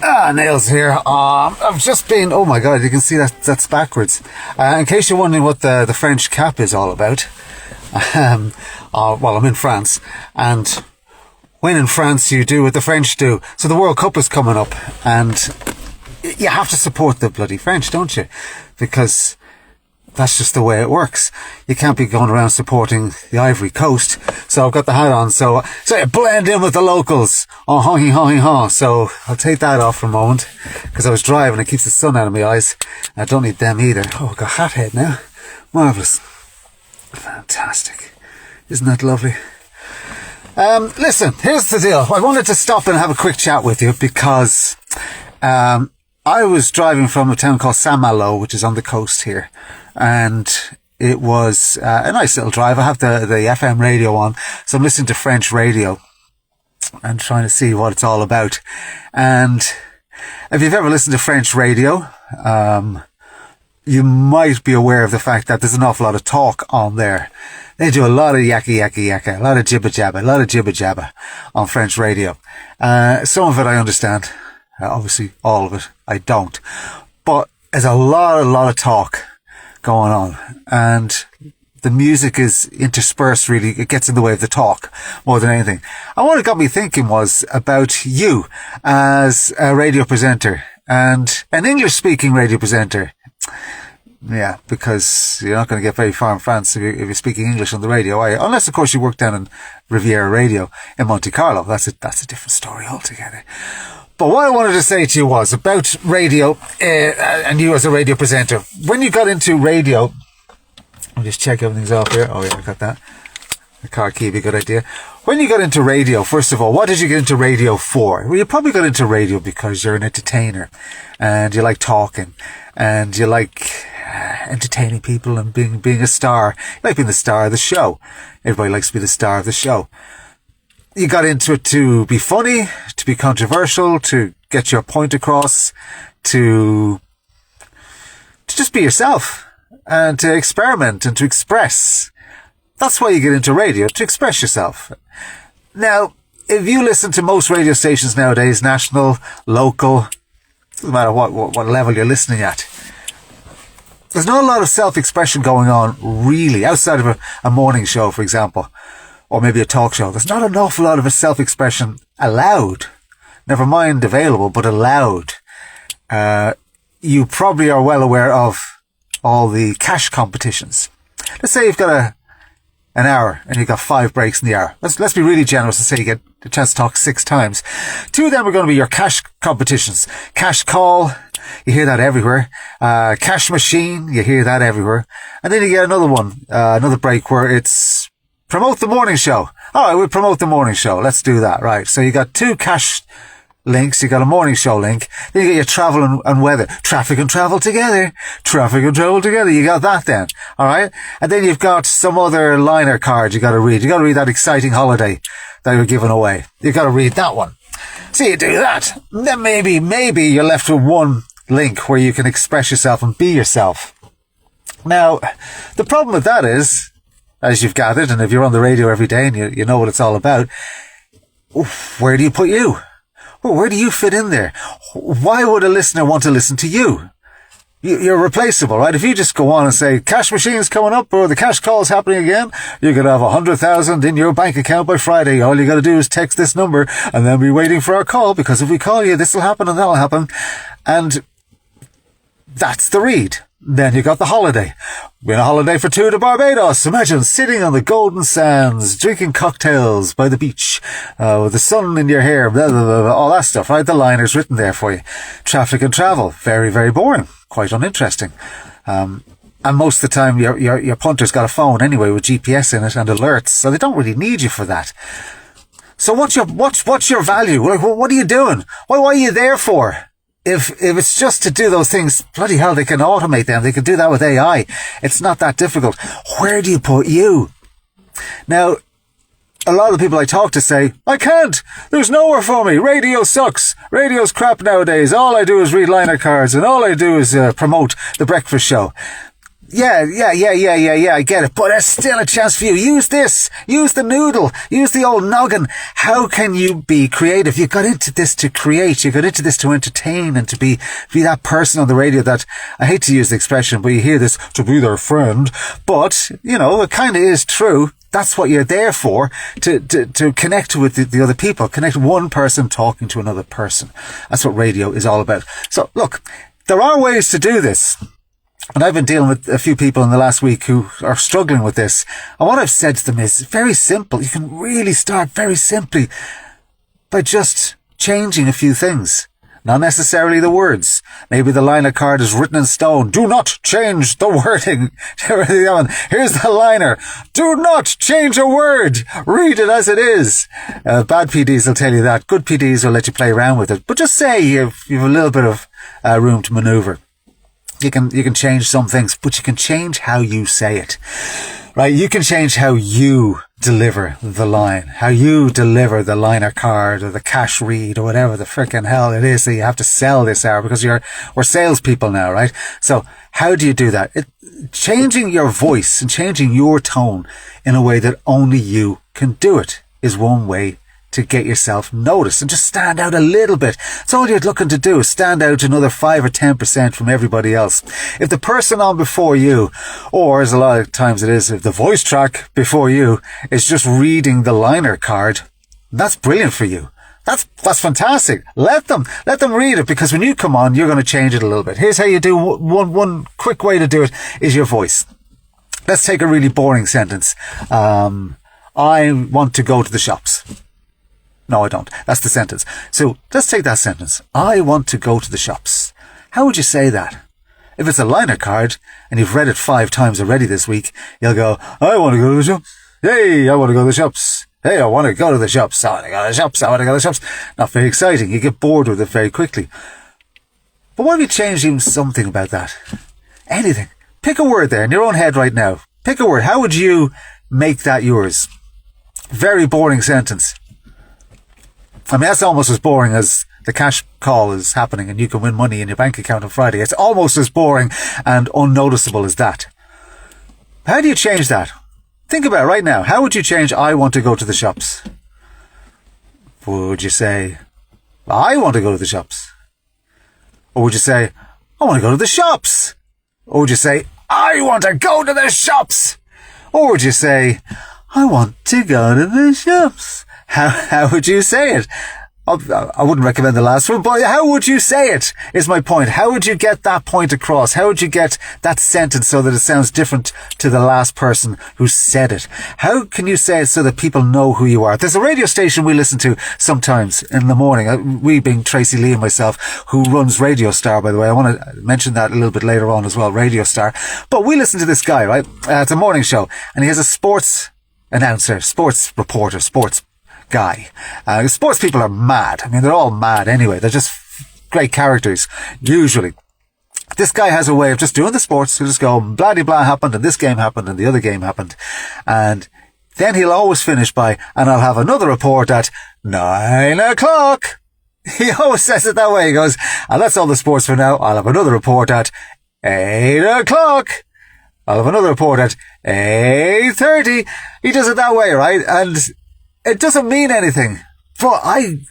Malo. Nails here. I've just been, oh my god, you can see that's backwards. In case you're wondering what the French cap is all about, well, I'm in France, and when in France you do what the French do. So the World Cup is coming up, and you have to support the bloody French, don't you? Because that's just the way it works. You can't be going around supporting the Ivory Coast. So I've got the hat on, so I blend in with the locals. Oh, honky, honky, honk. So I'll take that off for a moment, because I was driving. It keeps the sun out of my eyes. I don't need them either. Oh, I've got hat head now. Marvellous. Fantastic. Isn't that lovely? Listen, here's the deal. I wanted to stop and have a quick chat with you because I was driving from a town called Malo, which is on the coast here, and it was a nice little drive. I have the FM radio on, so I'm listening to French radio and trying to see what it's all about. And if you've ever listened to French radio, you might be aware of the fact that there's an awful lot of talk on there. They do a lot of yakka, a lot of jibba jabba on French radio. Some of it I understand. Obviously, all of it I don't. But there's a lot of talk going on. And the music is interspersed, really. It gets in the way of the talk more than anything. And what it got me thinking was about you as a radio presenter and an English-speaking radio presenter. Yeah, because you're not going to get very far in France if you're speaking English on the radio, are you? Unless, of course, you work down in Riviera Radio in Monte Carlo. That's a different story altogether. But what I wanted to say to you was about radio, and you as a radio presenter. When you got into radio, I'll just check everything's off here. Oh yeah, I got that. The car key would be a good idea. When you got into radio, first of all, what did you get into radio for? Well, you probably got into radio because you're an entertainer and you like talking and you like entertaining people and being a star. You like being the star of the show. Everybody likes to be the star of the show. You got into it to be funny, to be controversial, to get your point across, to just be yourself and to experiment and to express. That's why you get into radio, to express yourself. Now, if you listen to most radio stations nowadays, national, local, doesn't matter what level you're listening at, there's not a lot of self-expression going on, really, outside of a morning show, for example, or maybe a talk show. There's not an awful lot of a self-expression allowed. Never mind available, but allowed. You probably are well aware of all the cash competitions. Let's say you've got an hour and you've got 5 breaks in the hour. Let's be really generous and say you get a chance to talk 6 times. 2 of them are going to be your cash competitions. Cash call, you hear that everywhere. Cash machine, you hear that everywhere. And then you get another one, another break where it's promote the morning show. All right, we'll promote the morning show. Let's do that. Right. So you got 2 cash links. You got a morning show link. Then you get your travel and weather. Traffic and travel together. Traffic and travel together. You got that then. All right. And then you've got some other liner card you got to read. You got to read that exciting holiday that you're giving away. You got to read that one. So you do that. Then maybe you're left with one link where you can express yourself and be yourself. Now, the problem with that is, as you've gathered, and if you're on the radio every day and you know what it's all about, where do you put you? Well, where do you fit in there? Why would a listener want to listen to you? You're replaceable, right? If you just go on and say, cash machine's coming up or the cash call's happening again, you're going to have 100,000 in your bank account by Friday. All you got to do is text this number and then be waiting for our call, because if we call you, this will happen and that'll happen. And that's the read. Then you got the holiday. We're on a holiday for 2 to Barbados. Imagine sitting on the golden sands, drinking cocktails by the beach, with the sun in your hair, blah, blah, blah, blah, all that stuff, right? The liner's written there for you. Traffic and travel. Very, very boring. Quite uninteresting. And most of the time, your punter's got a phone anyway with GPS in it and alerts, so they don't really need you for that. So what's your value? Like, what are you doing? What are you there for? If it's just to do those things, bloody hell, they can automate them. They can do that with AI. It's not that difficult. Where do you put you? Now, a lot of the people I talk to say, I can't. There's nowhere for me. Radio sucks. Radio's crap nowadays. All I do is read liner cards and all I do is promote the breakfast show. Yeah, I get it. But there's still a chance for you. Use this. Use the noodle. Use the old noggin. How can you be creative? You got into this to create. You got into this to entertain and to be that person on the radio that, I hate to use the expression, but you hear this, to be their friend. But, it kind of is true. That's what you're there for, to connect with the other people, connect one person talking to another person. That's what radio is all about. So look, there are ways to do this. And I've been dealing with a few people in the last week who are struggling with this. And what I've said to them is very simple. You can really start very simply by just changing a few things. Not necessarily the words. Maybe the liner card is written in stone. Do not change the wording. Here's the liner. Do not change a word. Read it as it is. Bad PDs will tell you that. Good PDs will let you play around with it. But just say you've a little bit of room to maneuver. You can change some things, but you can change how you say it, right? You can change how you deliver the line, how you deliver the liner card or the cash read or whatever the frickin' hell it is that you have to sell this hour, because we're salespeople now, right? So how do you do that? Changing your voice and changing your tone in a way that only you can do it is one way to get yourself noticed and just stand out a little bit. That's all you're looking to do, is stand out another 5 or 10% from everybody else. If the person on before you, or as a lot of times it is, if the voice track before you is just reading the liner card, that's brilliant for you. That's fantastic. Let them read it, because when you come on, you're going to change it a little bit. Here's how you do one quick way to do it is your voice. Let's take a really boring sentence. I want to go to the shops. No, I don't. That's the sentence. So let's take that sentence. I want to go to the shops. How would you say that? If it's a liner card and you've read it 5 times already this week, you'll go, I want to go to the shops. Hey, I want to go to the shops. Hey, I want to go to the shops. I want to go to the shops. I want to go to the shops. Not very exciting. You get bored with it very quickly. But what if you change even something about that? Anything. Pick a word there in your own head right now. Pick a word. How would you make that yours? Very boring sentence. I mean, that's almost as boring as the cash call is happening and you can win money in your bank account on Friday. It's almost as boring and unnoticeable as that. How do you change that? Think about it right now. How would you change I want to go to the shops? Would you say, I want to go to the shops? Or would you say, I want to go to the shops? Or would you say, I want to go to the shops? Or would you say, I want to go to the shops? How would you say it? I wouldn't recommend the last one, but how would you say it is my point. How would you get that point across? How would you get that sentence so that it sounds different to the last person who said it? How can you say it so that people know who you are? There's a radio station we listen to sometimes in the morning. We being Tracy Lee and myself, who runs Radio Star, by the way. I want to mention that a little bit later on as well, Radio Star. But we listen to this guy, right? It's a morning show and he has a sports announcer, sports reporter, sports guy. Sports people are mad. I mean, they're all mad anyway. They're just great characters, usually. This guy has a way of just doing the sports. He'll just go, blah, de blah happened, and this game happened, and the other game happened. And then he'll always finish by, and I'll have another report at 9 o'clock. He always says it that way. He goes, and that's all the sports for now. I'll have another report at 8 o'clock. I'll have another report at 8:30. He does it that way, right? And it doesn't mean anything, but I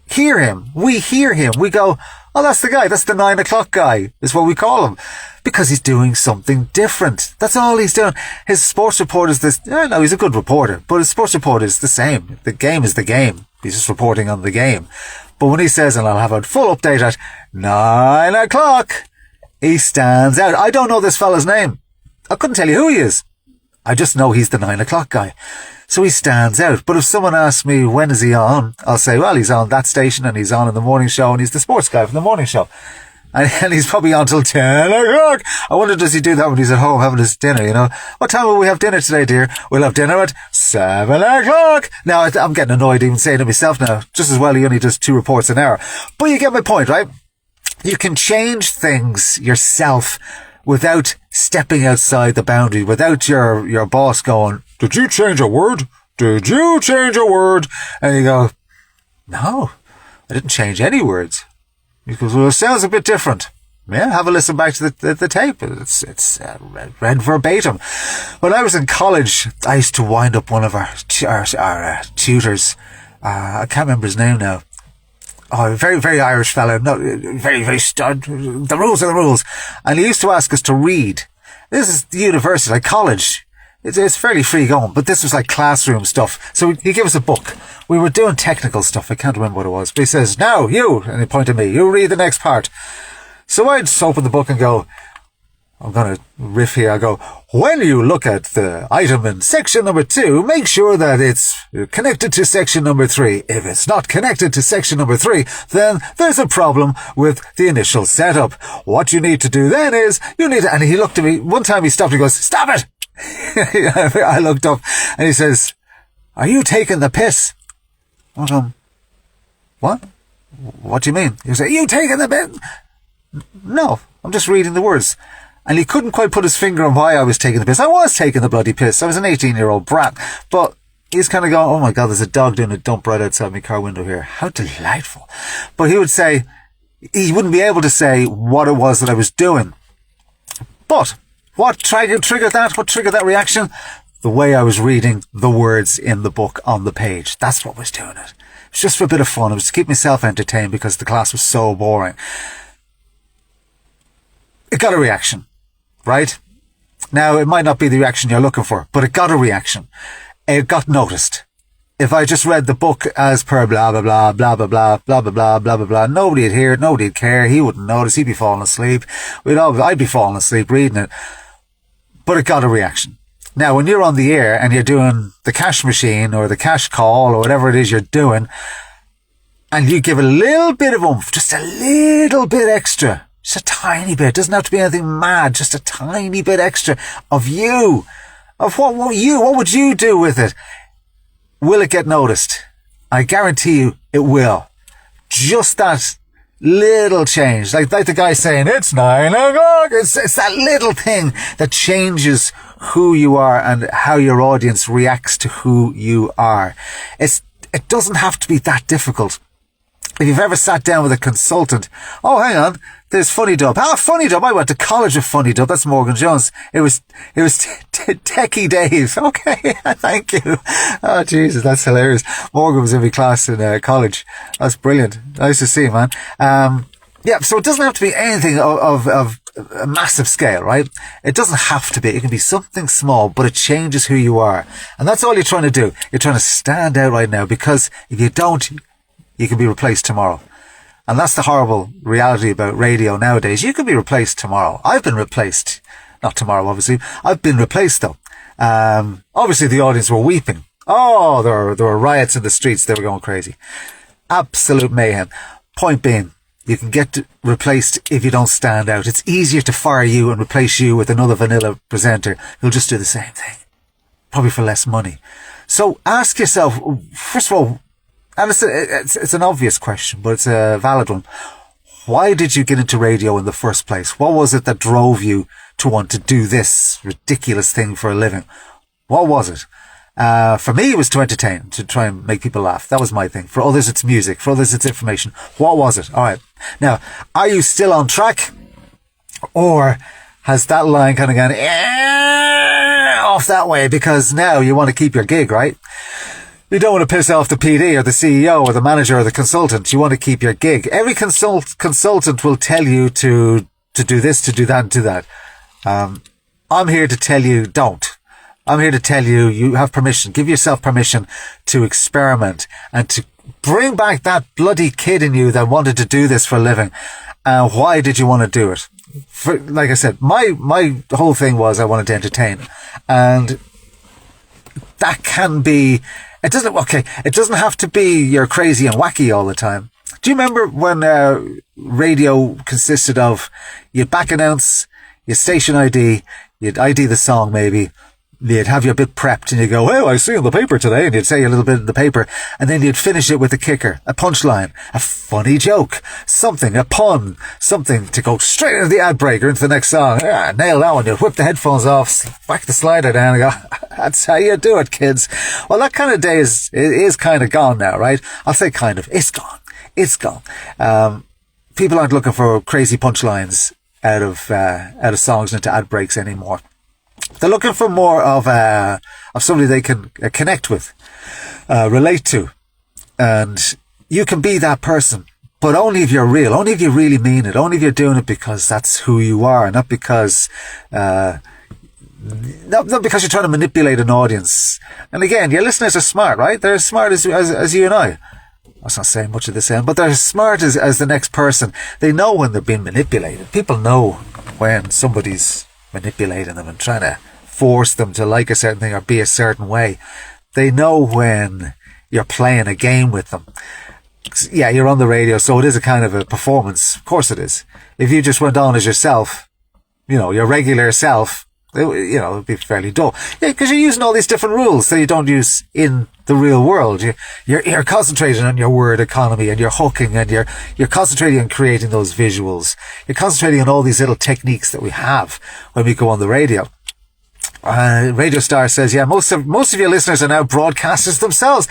hear him. We hear him. We go, oh, that's the guy. That's the 9 o'clock guy is what we call him, because he's doing something different. That's all he's doing. His sports report is this. No, he's a good reporter, but his sports report is the same. The game is the game. He's just reporting on the game. But when he says, and I'll have a full update at 9 o'clock, he stands out. I don't know this fella's name. I couldn't tell you who he is. I just know he's the 9 o'clock guy. So he stands out. But if someone asks me, when is he on? I'll say, well, he's on that station and he's on in the morning show and he's the sports guy from the morning show. And he's probably on till 10 o'clock. I wonder, does he do that when he's at home having his dinner, you know? What time will we have dinner today, dear? We'll have dinner at 7 o'clock. Now, I'm getting annoyed even saying it myself now. Just as well, he only does 2 reports an hour. But you get my point, right? You can change things yourself without stepping outside the boundary, without your boss going, did you change a word? Did you change a word? And you go, no, I didn't change any words. He goes, well, it sounds a bit different. Yeah, have a listen back to the tape. It's read verbatim. When I was in college, I used to wind up one of our tutors. I can't remember his name now. Oh, very, very Irish fella. Not very, very stud. The rules are the rules. And he used to ask us to read. This is the university, like college. It's fairly free going, but this was like classroom stuff. So he gave us a book. We were doing technical stuff. I can't remember what it was. But he says, now, you, and he pointed at me, you read the next part. So I'd just open the book and go, I'm going to riff here. I go, when you look at the item in section number 2, make sure that it's connected to section number 3. If it's not connected to section number 3, then there's a problem with the initial setup. What you need to do then is, and he looked at me, one time he stopped and he goes, stop it! I looked up and he says, are you taking the piss? I go, what? What do you mean? He said, you taking the piss? No, I'm just reading the words. And he couldn't quite put his finger on why I was taking the piss. I was taking the bloody piss. I was an 18-year-old brat. But he's kind of going, oh my God, there's a dog doing a dump right outside my car window here. How delightful. But he would say, he wouldn't be able to say what it was that I was doing. But what triggered that? What triggered that reaction? The way I was reading the words in the book on the page. That's what was doing it. It was just for a bit of fun. It was to keep myself entertained because the class was so boring. It got a reaction, right? Now, it might not be the reaction you're looking for, but it got a reaction. It got noticed. If I just read the book as per blah, blah, blah, blah, blah, blah, blah, blah, blah, blah, blah, blah, nobody'd hear it, nobody'd care, he wouldn't notice, he'd be falling asleep. I'd be falling asleep reading it. But it got a reaction. Now, when you're on the air and you're doing the cash machine or the cash call or whatever it is you're doing, and you give a little bit of oomph, just a little bit extra, just a tiny bit, doesn't have to be anything mad, just a tiny bit extra of you, of what would you do with it? Will it get noticed? I guarantee you it will. Just that little change, like the guy saying, it's 9 o'clock. It's that little thing that changes who you are and how your audience reacts to who you are. It doesn't have to be that difficult. If you've ever sat down with a consultant, oh, hang on, there's Funny Dub. Funny Dub. I went to college with Funny Dub. That's Morgan Jones. It was Techie Dave. Okay, thank you. Oh, Jesus, that's hilarious. Morgan was in my class in college. That's brilliant. Nice to see you, man. Yeah, so it doesn't have to be anything of a massive scale, right? It doesn't have to be. It can be something small, but it changes who you are. And that's all you're trying to do. You're trying to stand out right now, because if you don't, you can be replaced tomorrow. And that's the horrible reality about radio nowadays. You can be replaced tomorrow. I've been replaced. Not tomorrow, obviously. I've been replaced, though. Obviously, the audience were weeping. Oh, there were riots in the streets. They were going crazy. Absolute mayhem. Point being, you can get replaced if you don't stand out. It's easier to fire you and replace you with another vanilla presenter who'll just do the same thing. Probably for less money. So ask yourself, first of all, and it's an obvious question, but it's a valid one. Why did you get into radio in the first place? What was it that drove you to want to do this ridiculous thing for a living? What was it? For me, it was to entertain, to try and make people laugh. That was my thing. For others, it's music. For others, it's information. What was it? All right. Now, are you still on track? Or has that line kind of gone off that way because now you want to keep your gig, right? You don't want to piss off the PD or the CEO or the manager or the consultant. You want to keep your gig. Every consultant will tell you to do this, to do that, and do that. I'm here to tell you don't. I'm here to tell you you have permission. Give yourself permission to experiment and to bring back that bloody kid in you that wanted to do this for a living. Why did you want to do it? Like I said, my whole thing was I wanted to entertain. And that can be... It doesn't have to be you're crazy and wacky all the time. Do you remember when radio consisted of you'd back announce, your station ID, you'd ID the song maybe, you'd have your bit prepped and you'd go, oh, I see in the paper today, and you'd say a little bit in the paper, and then you'd finish it with a kicker, a punchline, a funny joke, something, a pun, something to go straight into the ad break or into the next song. Yeah, nail that one. You'd whip the headphones off, whack the slider down and go, that's how you do it, kids. Well, that kind of day is kind of gone now, right? I'll say kind of. It's gone. It's gone. people aren't looking for crazy punchlines out of songs and into ad breaks anymore. They're looking for more of somebody they can connect with, relate to. And you can be that person, but only if you're real, only if you really mean it, only if you're doing it because that's who you are, not because, not because you're trying to manipulate an audience. And again, your listeners are smart, right? They're as smart as you and I. That's not saying much at this end, but they're as smart as the next person. They know when they're being manipulated. People know when somebody's manipulating them and trying to force them to like a certain thing or be a certain way. They know when you're playing a game with them. Yeah, you're on the radio, so it is a kind of a performance. Of course it is. If you just went on as yourself, your regular self, it'd be fairly dull. Yeah, because you're using all these different rules that you don't use in the real world. You're concentrating on your word economy and your hooking, and you're concentrating on creating those visuals. You're concentrating on all these little techniques that we have when we go on the radio. Radio Star says, yeah, most of your listeners are now broadcasters themselves.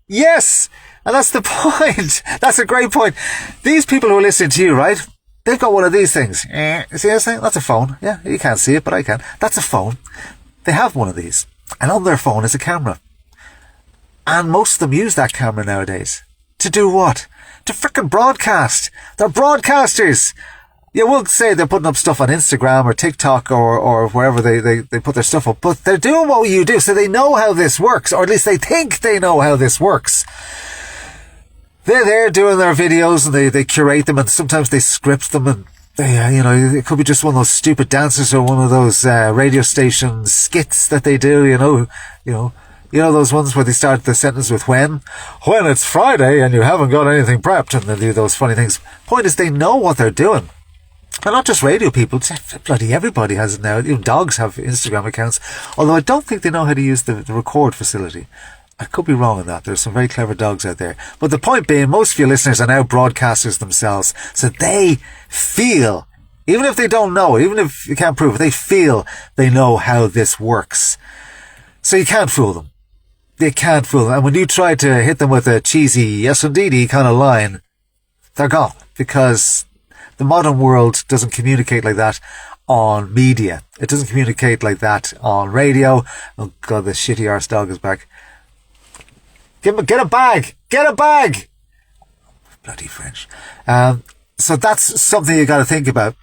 Yes! And that's the point. That's a great point. These people who are listening to you, right? They've got one of these things. You see this thing? That's a phone. Yeah, you can't see it, but I can. That's a phone. They have one of these. And on their phone is a camera. And most of them use that camera nowadays. To do what? To frickin' broadcast. They're broadcasters. You will say they're putting up stuff on Instagram or TikTok or wherever they put their stuff up, but they're doing what you do, so they know how this works, or at least they think they know how this works. They're there doing their videos and they curate them, and sometimes they script them, and they, it could be just one of those stupid dances or one of those radio station skits that they do, those ones where they start the sentence with when it's Friday and you haven't got anything prepped, and they do those funny things. Point is, they know what they're doing. And not just radio people, bloody everybody has it now. Even dogs have Instagram accounts, although I don't think they know how to use the record facility. I could be wrong on that. There's some very clever dogs out there. But the point being, most of your listeners are now broadcasters themselves. So they feel, even if they don't know, even if you can't prove it, they feel they know how this works. So you can't fool them. You can't fool them. And when you try to hit them with a cheesy yes indeedy kind of line, they're gone. Because the modern world doesn't communicate like that on media. It doesn't communicate like that on radio. Oh God, the shitty arse dog is back. Get a bag! Get a bag! Bloody French. So that's something you got to think about.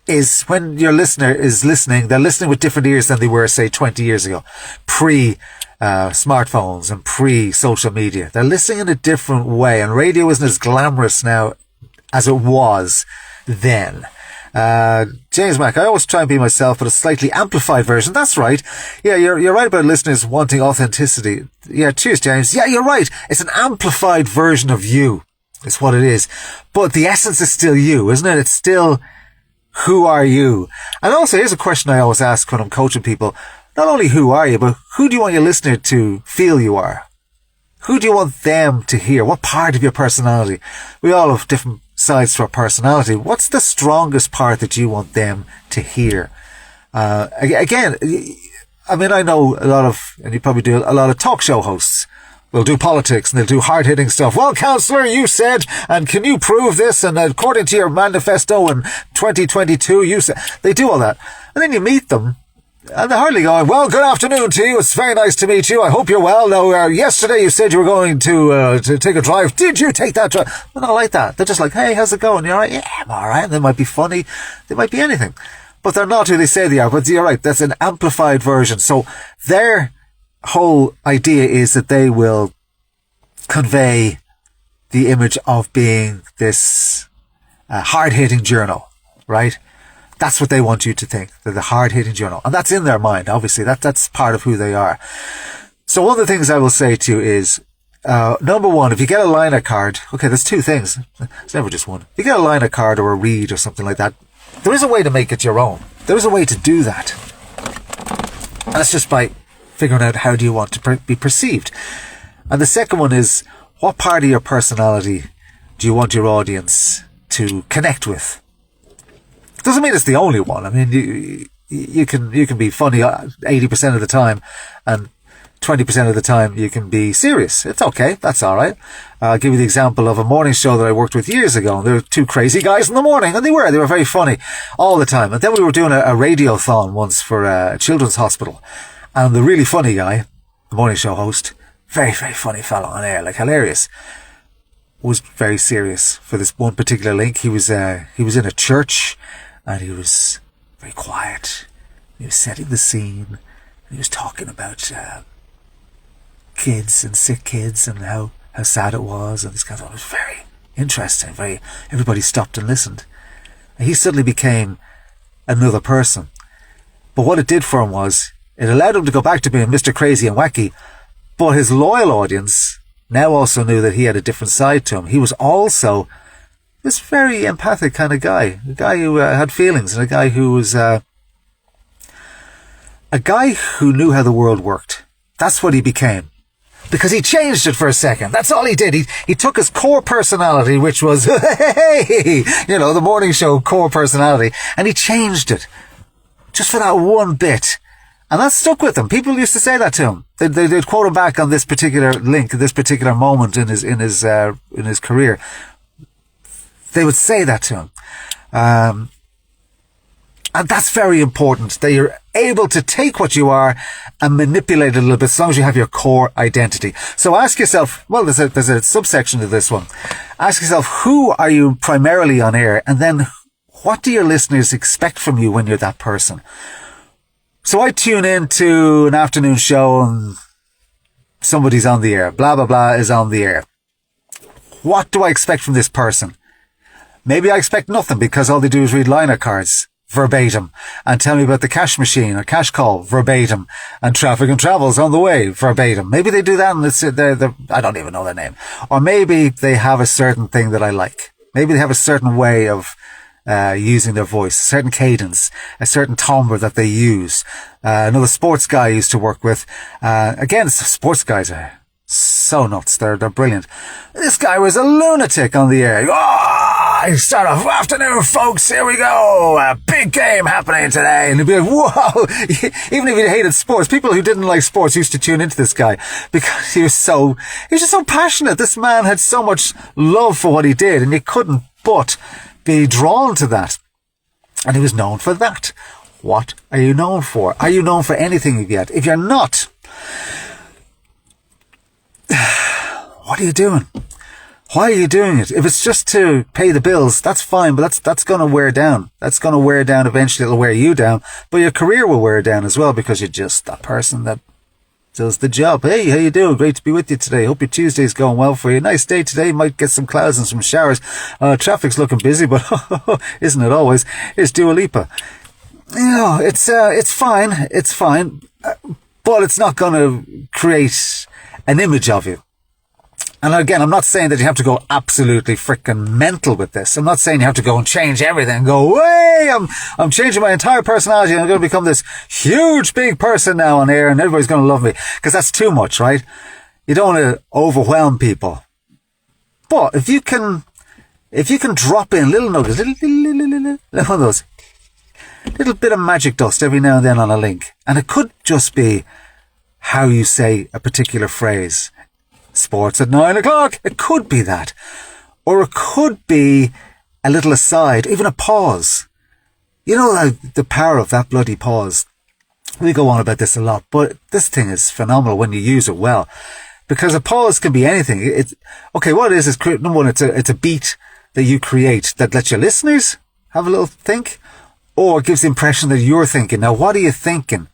Is when your listener is listening, they're listening with different ears than they were, say, 20 years ago. Smartphones and pre-social media. They're listening in a different way, and radio isn't as glamorous now as it was then. James Mack, I always try and be myself, but a slightly amplified version. That's right. Yeah, you're right about listeners wanting authenticity. Yeah, cheers, James. Yeah, you're right. It's an amplified version of you. It's what it is. But the essence is still you, isn't it? It's still, who are you? And also, here's a question I always ask when I'm coaching people. Not only who are you, but who do you want your listener to feel you are? Who do you want them to hear? What part of your personality? We all have different sides to our personality. What's the strongest part that you want them to hear? Again, I mean, I know a lot of, and you probably do, a lot of talk show hosts will do politics and they'll do hard-hitting stuff. Well, councillor, you said, and can you prove this? And according to your manifesto in 2022, you said, they do all that. And then you meet them, and they're hardly going, well, good afternoon to you. It's very nice to meet you. I hope you're well. Now, yesterday you said you were going to take a drive. Did you take that drive? They're not like that. They're just like, hey, how's it going? You all right? Yeah, I'm all right. And they might be funny. They might be anything. But they're not who they say they are. But you're right. That's an amplified version. So their whole idea is that they will convey the image of being this hard-hitting journal, right? That's what they want you to think. They're the hard-hitting journal. And that's in their mind, obviously. That's part of who they are. So one of the things I will say to you is, number one, if you get a liner card, okay, there's two things. It's never just one. If you get a liner card or a read or something like that, there is a way to make it your own. There is a way to do that. And that's just by figuring out how do you want to be perceived. And the second one is, what part of your personality do you want your audience to connect with? Doesn't mean it's the only one. I mean, you can be funny 80% of the time and 20% of the time you can be serious. It's okay. That's all right. I'll give you the example of a morning show that I worked with years ago. There were two crazy guys in the morning, and they were very funny all the time. And then we were doing a radiothon once for a children's hospital. And the really funny guy, the morning show host, very, very funny fellow on air, like hilarious, was very serious for this one particular link. He was in a church, and he was very quiet. He was setting the scene. He was talking about kids and sick kids and how sad it was, and this kind of thing. It was very interesting. Everybody stopped and listened. And he suddenly became another person. But what it did for him was, it allowed him to go back to being Mr. Crazy and Wacky, but his loyal audience now also knew that he had a different side to him. He was also this very empathic kind of guy, a guy who had feelings, and a guy who was a guy who knew how the world worked. That's what he became. Because he changed it for a second. That's all he did. He took his core personality, which was, the morning show core personality, and he changed it. Just for that one bit. And that stuck with him. People used to say that to him. They'd quote him back on this particular link, this particular moment in his career. They would say that to him. And that's very important, that you're able to take what you are and manipulate it a little bit, as long as you have your core identity. So ask yourself, well, there's a subsection to this one. Ask yourself, who are you primarily on air? And then what do your listeners expect from you when you're that person? So I tune in to an afternoon show and somebody's on the air. Blah, blah, blah is on the air. What do I expect from this person? Maybe I expect nothing, because all they do is read liner cards verbatim and tell me about the cash machine or cash call verbatim and traffic and travels on the way verbatim. Maybe they do that and I don't even know their name. Or maybe they have a certain thing that I like. Maybe they have a certain way of using their voice, a certain cadence, a certain timbre that they use. Another sports guy I used to work with. Again, sports guys are so nuts. They're brilliant. This guy was a lunatic on the air. I start off, afternoon folks, here we go, a big game happening today. And he'd be like, whoa. Even if he hated sports, people who didn't like sports used to tune into this guy, because he was just so passionate. This man had so much love for what he did, and you couldn't but be drawn to that. And he was known for that. What are you known for? Are you known for anything yet? If you're not, what are you doing? Why are you doing it? If it's just to pay the bills, that's fine, but that's going to wear down. That's going to wear down eventually. It'll wear you down, but your career will wear down as well, because you're just that person that does the job. Hey, how you doing? Great to be with you today. Hope your Tuesday's going well for you. Nice day today. Might get some clouds and some showers. Traffic's looking busy, but isn't it always? Here's Dua Lipa. It's fine. It's fine. But it's not going to create an image of you. And again, I'm not saying that you have to go absolutely freaking mental with this. I'm not saying you have to go and change everything and go, hey, I'm changing my entire personality and I'm going to become this huge big person now on air and everybody's going to love me. Because that's too much, right? You don't want to overwhelm people. But if you can drop in little nuggets, little of those, little bit of magic dust every now and then on a link. And it could just be how you say a particular phrase. Sports at 9 o'clock. It could be that. Or it could be a little aside, even a pause. You know, the power of that bloody pause. We go on about this a lot, but this thing is phenomenal when you use it well. Because a pause can be anything. What it is number one, it's a beat that you create that lets your listeners have a little think, or gives the impression that you're thinking. Now, what are you thinking?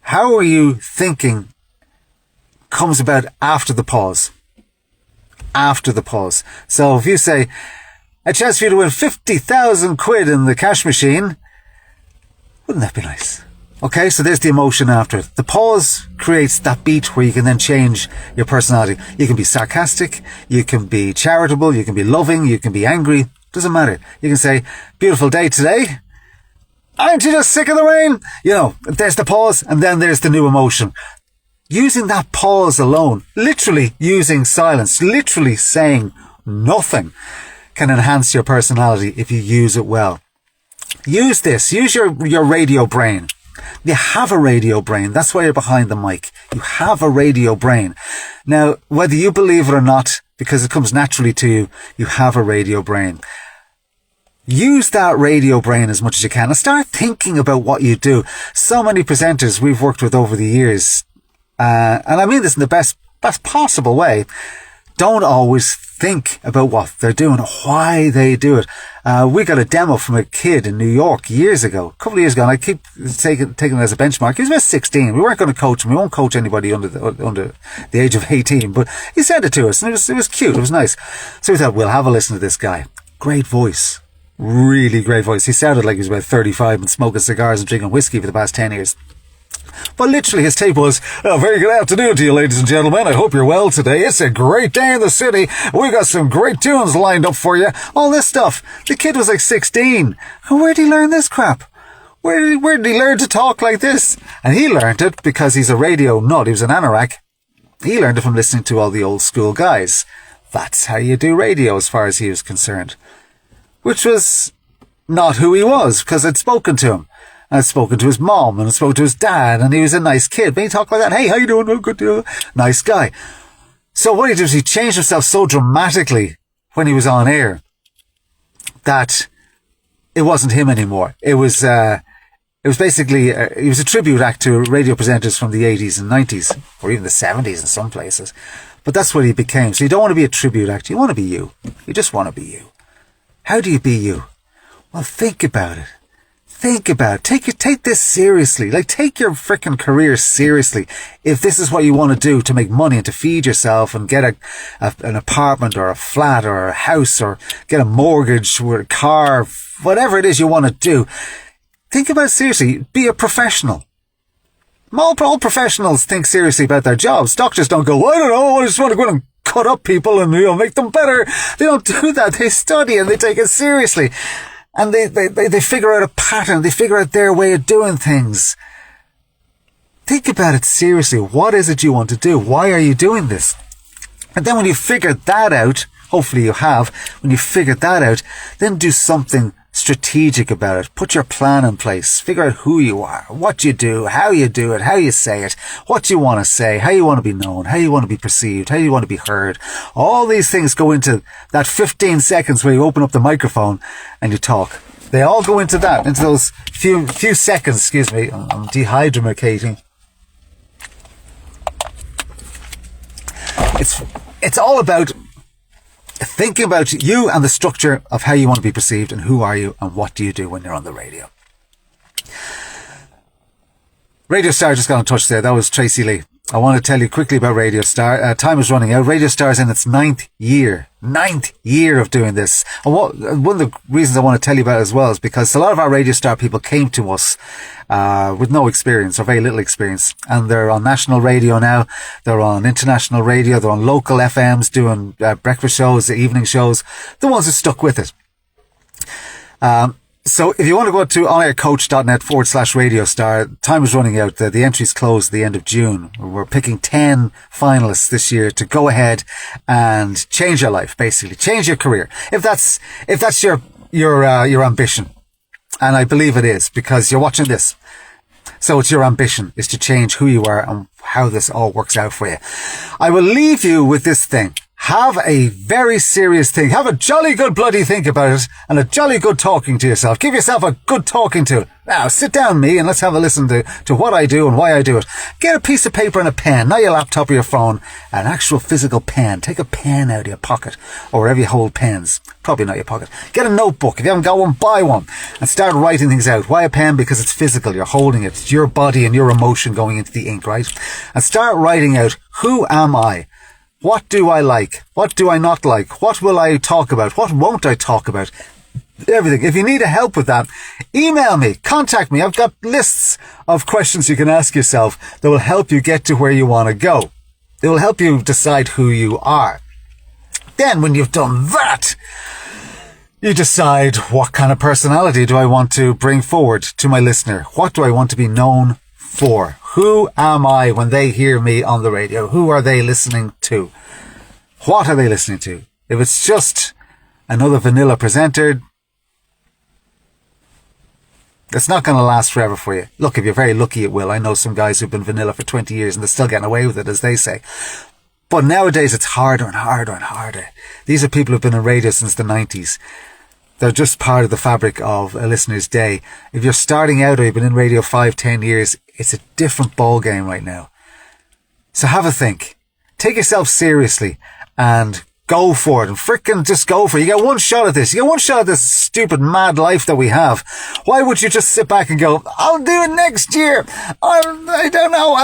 How are you thinking? Comes about after the pause. After the pause. So if you say, a chance for you to win 50,000 quid in the cash machine, wouldn't that be nice? Okay, so there's the emotion after it. The pause creates that beat where you can then change your personality. You can be sarcastic, you can be charitable, you can be loving, you can be angry. Doesn't matter. You can say, beautiful day today. Aren't you just sick of the rain? There's the pause, and then there's the new emotion. Using that pause alone, literally using silence, literally saying nothing, can enhance your personality if you use it well. Use this. Use your radio brain. You have a radio brain. That's why you're behind the mic. You have a radio brain. Now, whether you believe it or not, because it comes naturally to you, you have a radio brain. Use that radio brain as much as you can and start thinking about what you do. So many presenters we've worked with over the years, and I mean this in the best possible way, don't always think about what they're doing, why they do it. We got a demo from a kid in New York years ago, a couple of years ago, and I keep taking it as a benchmark. He was about 16. We weren't going to coach him. We won't coach anybody under the age of 18, but he sent it to us, and it was cute. It was nice. So we thought, we'll have a listen to this guy. Great voice. Really great voice. He sounded like he was about 35 and smoking cigars and drinking whiskey for the past 10 years. But literally his tape was, "Oh, very good afternoon to you, ladies and gentlemen. I hope you're well today. It's a great day in the city. We got some great tunes lined up for you." All this stuff. The kid was like 16. Where did he learn this crap? Where did he learn to talk like this? And he learned it because he's a radio nut. He was an anorak. He learned it from listening to all the old school guys. That's how you do radio as far as he was concerned. Which was not who he was, because I'd spoken to him. I'd spoken to his mom, and I spoke to his dad, and he was a nice kid. But he talked like that. "Hey, how you doing? Oh, good to you." Nice guy. So what he did was he changed himself so dramatically when he was on air that it wasn't him anymore. It was basically, he was a tribute act to radio presenters from the 80s and 90s, or even the 70s in some places. But that's what he became. So you don't want to be a tribute act. You want to be you. You just want to be you. How do you be you? Well, think about it. Think about it. Take this seriously. Like, take your frickin' career seriously. If this is what you want to do to make money and to feed yourself and get an apartment or a flat or a house or get a mortgage or a car, whatever it is you want to do, think about it seriously. Be a professional. All professionals think seriously about their jobs. Doctors don't go, "I don't know, I just want to go and cut up people and, make them better." They don't do that. They study and they take it seriously. And they figure out a pattern. They figure out their way of doing things. Think about it seriously. What is it you want to do? Why are you doing this? And then when you figure that out, hopefully you have, when you figure that out, then do something strategic about it. Put your plan in place. Figure out who you are, what you do, how you do it, how you say it, what you want to say, how you want to be known, how you want to be perceived, how you want to be heard. All these things go into that 15 seconds where you open up the microphone and you talk. They all go into that, into those few seconds, excuse me, I'm dehydrating. It's all about thinking about you and the structure of how you want to be perceived and who are you and what do you do when you're on the radio. Radio Star just got in touch there. That was Tracy Lee. I want to tell you quickly about Radio Star. Time is running out. Radio Star is in its ninth year of doing this. And one of the reasons I want to tell you about it as well is because a lot of our Radio Star people came to us with no experience or very little experience, and they're on national radio now. They're on international radio. They're on local FMs doing breakfast shows, evening shows. The ones who stuck with it. So if you want to go to onaircoach.net/Radio Star, time is running out. The entries close at the end of June. We're picking 10 finalists this year to go ahead and change your life, basically. Change your career. If that's your ambition. And I believe it is, because you're watching this. So it's your ambition is to change who you are and how this all works out for you. I will leave you with this thing. Have a very serious think. Have a jolly good bloody think about it and a jolly good talking to yourself. Give yourself a good talking to. Now, sit down, me, and let's have a listen to what I do and why I do it. Get a piece of paper and a pen, not your laptop or your phone, an actual physical pen. Take a pen out of your pocket or wherever you hold pens. Probably not your pocket. Get a notebook. If you haven't got one, buy one and start writing things out. Why a pen? Because it's physical. You're holding it. It's your body and your emotion going into the ink, right? And start writing out, who am I? What do I like? What do I not like? What will I talk about? What won't I talk about? Everything. If you need help with that, email me, contact me. I've got lists of questions you can ask yourself that will help you get to where you want to go. They will help you decide who you are. Then when you've done that, you decide, what kind of personality do I want to bring forward to my listener? What do I want to be known for? Who am I when they hear me on the radio? Who are they listening to? What are they listening to? If it's just another vanilla presenter, It's not going to last forever for you. Look, if you're very lucky, it will. I know some guys who've been vanilla for 20 years and they're still getting away with it, as they say. But nowadays, it's harder and harder and harder. These are people who've been in radio since the 90s. They're just part of the fabric of a listener's day. If you're starting out or you've been in radio 5-10 years, it's a different ball game right now. So have a think. Take yourself seriously and go for it, and frickin' just go for it. You get one shot at this. You get one shot at this stupid, mad life that we have. Why would you just sit back and go, I'll do it next year. I don't know.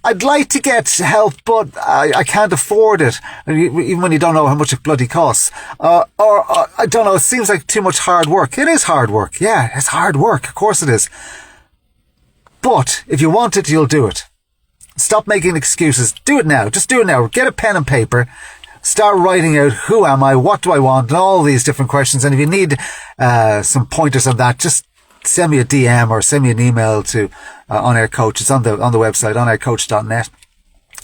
I'd like to get help, but I can't afford it. Even when you don't know how much it bloody costs. Or I don't know. It seems like too much hard work. It is hard work. Yeah, it's hard work. Of course it is. But if you want it, you'll do it. Stop making excuses. Do it now. Just do it now. Get a pen and paper. Start writing out, who am I, what do I want, and all these different questions. And if you need some pointers on that, just send me a DM or send me an email to On Air Coach. It's on the website, onaircoach.net.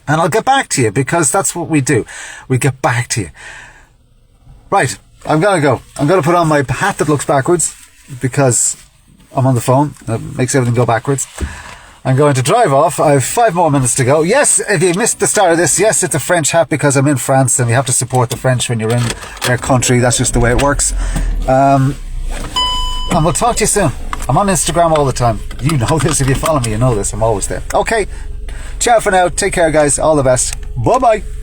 And I'll get back to you, because that's what we do. We get back to you. Right, I'm going to go. I'm going to put on my hat that looks backwards, because I'm on the phone. It makes everything go backwards. I'm going to drive off. I have 5 more minutes to go. Yes, if you missed the start of this, yes, it's a French hat because I'm in France and you have to support the French when you're in their country. That's just the way it works. And we'll talk to you soon. I'm on Instagram all the time. You know this. If you follow me, you know this. I'm always there. Okay. Ciao for now. Take care, guys. All the best. Bye-bye.